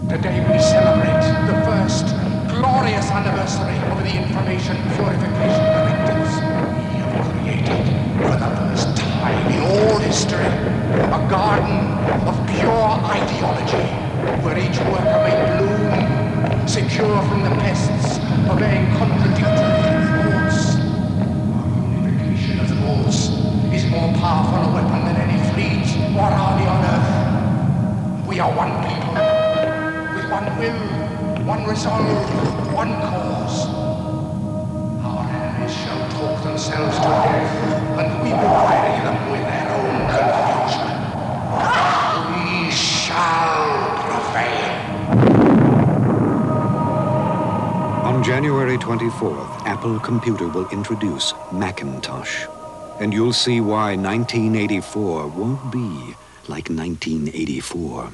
Today we celebrate the first glorious anniversary of the Information Purification Directives. We have created, for the first time in all history, a garden of pure ideology, where each worker may bloom, secure from the pests, obeying contradictory thoughts. Our unification of thoughts is more powerful a weapon than any fleet or army on earth. We are one people, with one will, one resolve, one cause. Our enemies shall talk themselves to death, and we will weary them with their own confusion. We shall prevail. On January 24th, Apple Computer will introduce Macintosh. And you'll see why 1984 won't be like 1984.